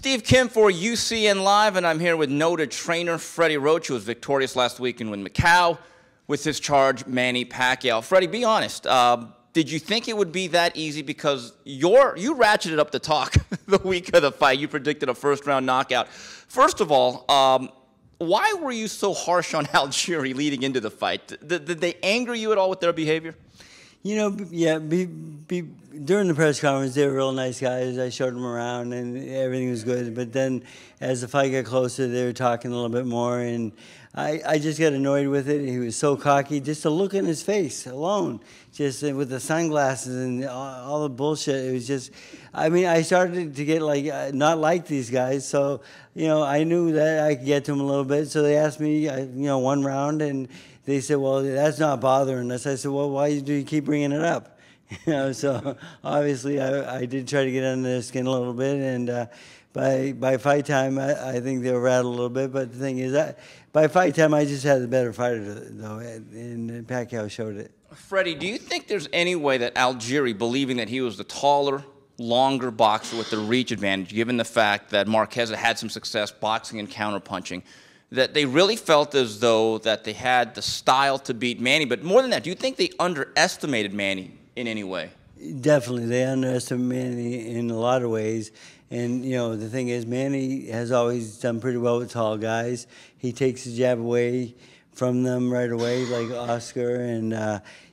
Steve Kim for UCN Live, and I'm here with noted trainer Freddie Roach, who was victorious last weekend with Macau with his charge, Manny Pacquiao. Freddie, be honest. Did you think it would be that easy? Because you ratcheted up the talk the week of the fight. You predicted a first-round knockout. First of all, why were you so harsh on Algeri leading into the fight? Did they anger you at all with their behavior? You know, yeah, during the press conference, they were real nice guys. I showed them around, and everything was good. But then as the fight got closer, they were talking a little bit more, and I just got annoyed with it. He was so cocky. Just to look in his face alone, just with the sunglasses and all the bullshit. It was just, I mean, I started to get not like these guys. So, you know, I knew that I could get to them a little bit. So they asked me, you know, one round, and they said, well, that's not bothering us. I said, well, why do you keep bringing it up? You know, so obviously I did try to get under their skin a little bit, and by fight time, I think they were rattled a little bit. But the thing is, by fight time, I just had the better fighter, though, and Pacquiao showed it. Freddie, do you think there's any way that Algeri, believing that he was the taller, longer boxer with the reach advantage, given the fact that Marquez had some success boxing and counterpunching, that they really felt as though that they had the style to beat Manny? But more than that, do you think they underestimated Manny in any way? Definitely. They underestimated Manny in a lot of ways. And, you know, the thing is, Manny has always done pretty well with tall guys. He takes the jab away from them right away, like Oscar. And,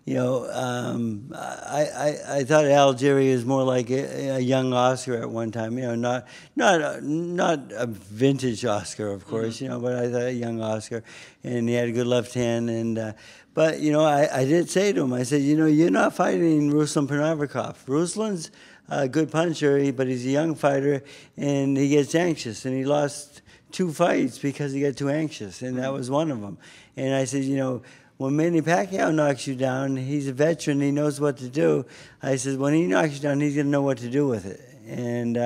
you know, I thought Algeri was more like a young Oscar at one time. You know, not a vintage Oscar, of course, you know, but I thought a young Oscar. And he had a good left hand. And but, you know, I did say to him, I said, you know, you're not fighting Ruslan Penarvikov. Ruslan's a good puncher, but he's a young fighter, and he gets anxious. And he lost 2 fights because he got too anxious, and that was one of them. And I said, you know, when Manny Pacquiao knocks you down, he's a veteran, he knows what to do. I said, when he knocks you down, he's going to know what to do with it. And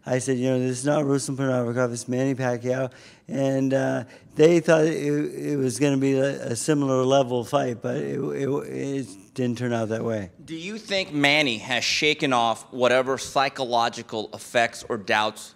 I said, you know, this is not Ruslan Penarvikov, it's Manny Pacquiao. And they thought it was going to be a similar level fight, but it didn't turn out that way. Do you think Manny has shaken off whatever psychological effects or doubts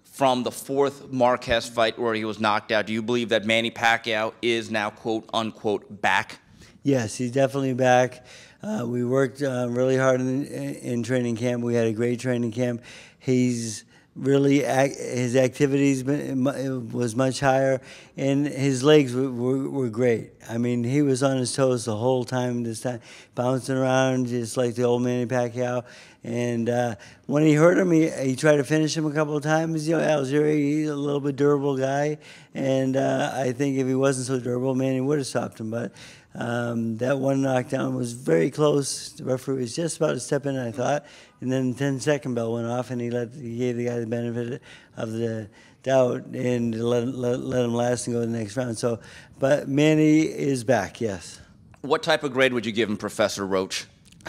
from the 4th Marquez fight where he was knocked out? Do you believe that Manny Pacquiao is now, quote, unquote, back? Yes, he's definitely back. We worked really hard in training camp. We had a great training camp. He's really, his activities was much higher, and his legs were great. I mean, he was on his toes the whole time, this time, bouncing around just like the old Manny Pacquiao. And when he hurt him, he tried to finish him a couple of times. You know, Algeri, he's a little bit durable guy, and I think if he wasn't so durable, Manny would have stopped him. But that one knockdown was very close. The referee was just about to step in, I thought, and then the 10-second bell went off, and he gave the guy the benefit of the doubt and let him last and go to the next round. So, but Manny is back, yes. What type of grade would you give him, Professor Roach?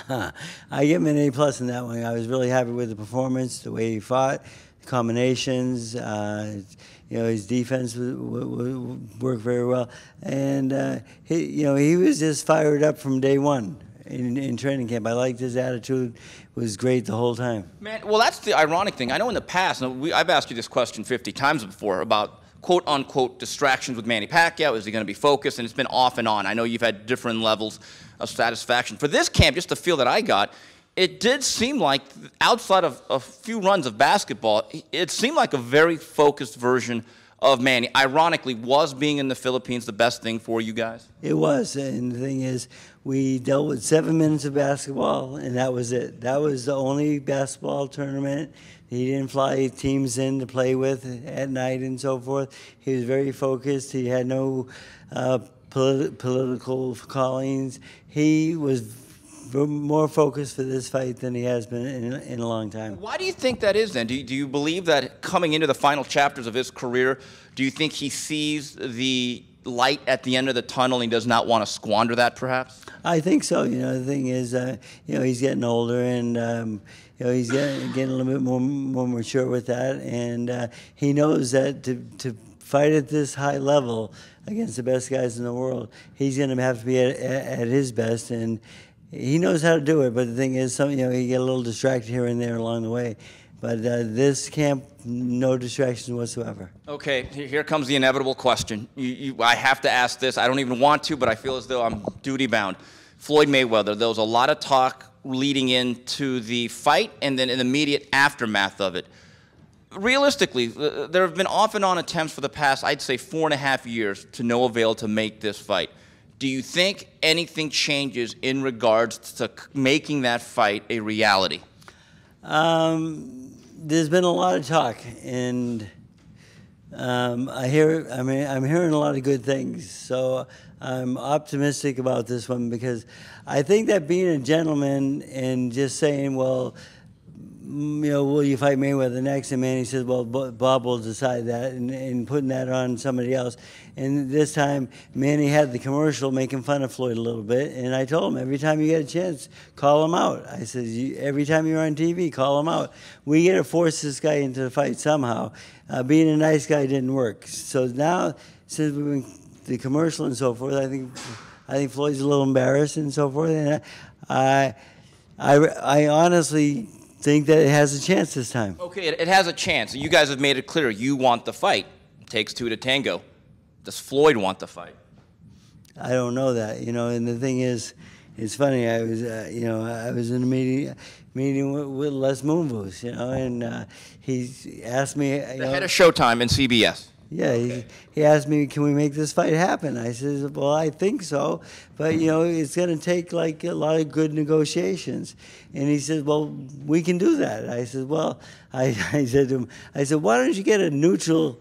I give him an A+ in that one. I was really happy with the performance, the way he fought, the combinations. You know, his defense worked very well, and he was just fired up from day one in training camp. I liked his attitude; was great the whole time. Man, well, that's the ironic thing. I know in the past, I've asked you this question 50 times before about quote-unquote distractions with Manny Pacquiao. Is he going to be focused? And it's been off and on. I know you've had different levels of satisfaction. For this camp, just the feel that I got, it did seem like, outside of a few runs of basketball, it seemed like a very focused version of Manny. Ironically, was being in the Philippines the best thing for you guys? It was, and the thing is, we dealt with 7 minutes of basketball, and that was it. That was the only basketball tournament. He didn't fly teams in to play with at night and so forth. He was very focused. He had no political callings. He was more focused for this fight than he has been in a long time. Why do you think that is then? Do you believe that coming into the final chapters of his career, do you think he sees the light at the end of the tunnel and he does not want to squander that, perhaps? I think so. You know, the thing is, you know, he's getting older, and you know, he's getting a little bit more mature with that, and he knows that to fight at this high level against the best guys in the world, he's going to have to be at his best, and he knows how to do it. But the thing is, he get a little distracted here and there along the way. But this camp, no distractions whatsoever. Okay, here comes the inevitable question. I have to ask this. I don't even want to, but I feel as though I'm duty-bound. Floyd Mayweather, there was a lot of talk leading into the fight and then in the immediate aftermath of it. Realistically, there have been off and on attempts for the past, I'd say, 4.5 years to no avail to make this fight. Do you think anything changes in regards to making that fight a reality? There's been a lot of talk, and I'm hearing a lot of good things. So I'm optimistic about this one because I think that being a gentleman and just saying, well, will you fight Mayweather next? And Manny says, well, Bob will decide that, and putting that on somebody else. And this time, Manny had the commercial making fun of Floyd a little bit, and I told him, every time you get a chance, call him out. I said, every time you're on TV, call him out. We got to force this guy into the fight somehow. Being a nice guy didn't work. So now, since we've been the commercial and so forth, I think Floyd's a little embarrassed and so forth. And I honestly think that it has a chance this time. Okay, it has a chance. You guys have made it clear you want the fight. It takes two to tango. Does Floyd want the fight? I don't know that, and the thing is, it's funny. I was, I was in a meeting with Les Moonves, and he asked me. The head of Showtime and CBS. Yeah, he asked me, can we make this fight happen? I said, well, I think so, but, it's going to take, like, a lot of good negotiations. And he said, well, we can do that. I said, well, I said to him, why don't you get a neutral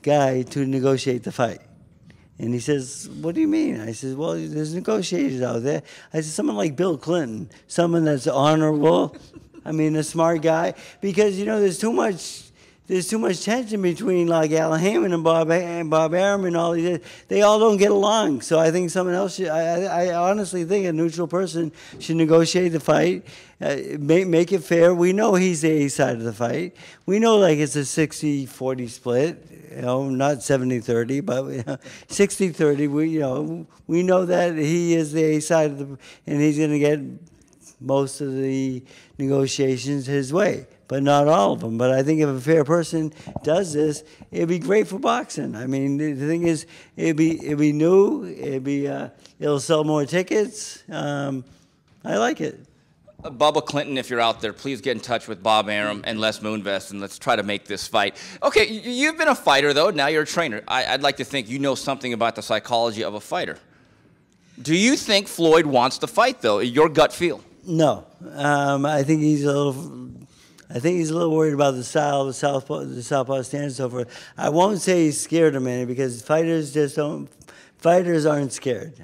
guy to negotiate the fight? And he says, what do you mean? I said, well, there's negotiators out there. I said, someone like Bill Clinton, someone that's honorable, a smart guy, because, there's too much tension between, like, Alan Heyman and Bob Arum and all these. They all don't get along. So I think someone else should. I honestly think a neutral person should negotiate the fight, make it fair. We know he's the A side of the fight. We know, like, it's a 60-40 split. Not 70-30, but 60-30. We know that he is the A side of the, and he's going to get most of the negotiations his way, but not all of them. But I think if a fair person does this, it'd be great for boxing. The thing is, it'd be new. It'll sell more tickets. I like it. Bubba Clinton, if you're out there, please get in touch with Bob Arum and Les Moonves, and let's try to make this fight. Okay, you've been a fighter, though. Now you're a trainer. I'd like to think you know something about the psychology of a fighter. Do you think Floyd wants to fight, though? Your gut feel? No. I think he's a little worried about the style, the southpaw stance, and so forth. I won't say he's scared of Manny because fighters aren't scared.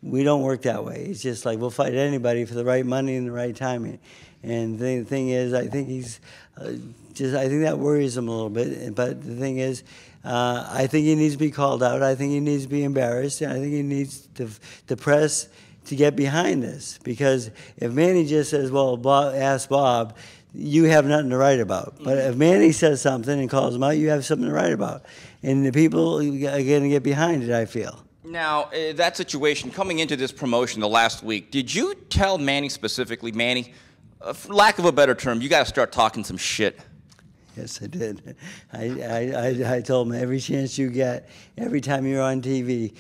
We don't work that way. It's just like we'll fight anybody for the right money and the right timing. And the thing is, I think I think that worries him a little bit. But the thing is, I think he needs to be called out. I think he needs to be embarrassed. And I think he needs the press to get behind this. Because if Manny just says, well, ask Bob, you have nothing to write about. But if Manny says something and calls him out, you have something to write about. And the people are going to get behind it, I feel. Now, that situation, coming into this promotion the last week, did you tell Manny specifically, Manny, for lack of a better term, you got to start talking some shit? Yes, I did. I told him every chance you get, every time you're on TV,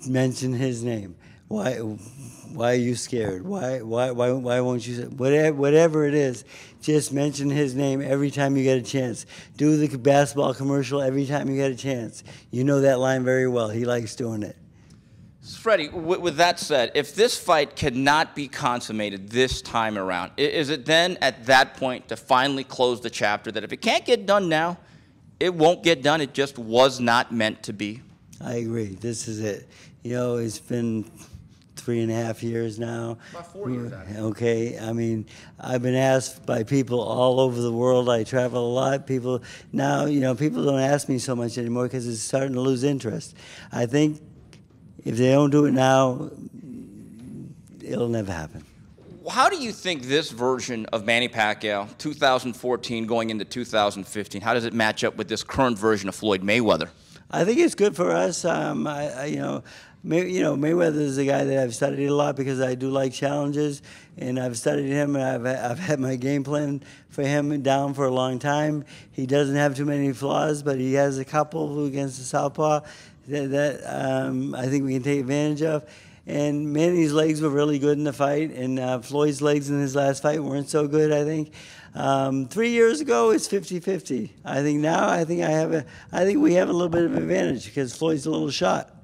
mention his name. Why are you scared? Why won't you say, whatever it is, just mention his name every time you get a chance. Do the basketball commercial every time you get a chance. You know that line very well. He likes doing it. Freddie, with that said, if this fight cannot be consummated this time around, is it then at that point to finally close the chapter that if it can't get done now, it won't get done, it just was not meant to be? I agree. This is it. It's been 3.5 years now. About 4 years, actually. Okay, I've been asked by people all over the world. I travel a lot. People now, people don't ask me so much anymore because it's starting to lose interest. I think if they don't do it now, it'll never happen. How do you think this version of Manny Pacquiao, 2014 going into 2015, how does it match up with this current version of Floyd Mayweather? I think it's good for us. Mayweather is a guy that I've studied a lot because I do like challenges, and I've studied him, and I've had my game plan for him down for a long time. He doesn't have too many flaws, but he has a couple against the southpaw that I think we can take advantage of. And Manny's legs were really good in the fight, and Floyd's legs in his last fight weren't so good, I think. 3 years ago, it's 50-50. I think now, I think we have a little bit of advantage because Floyd's a little shot.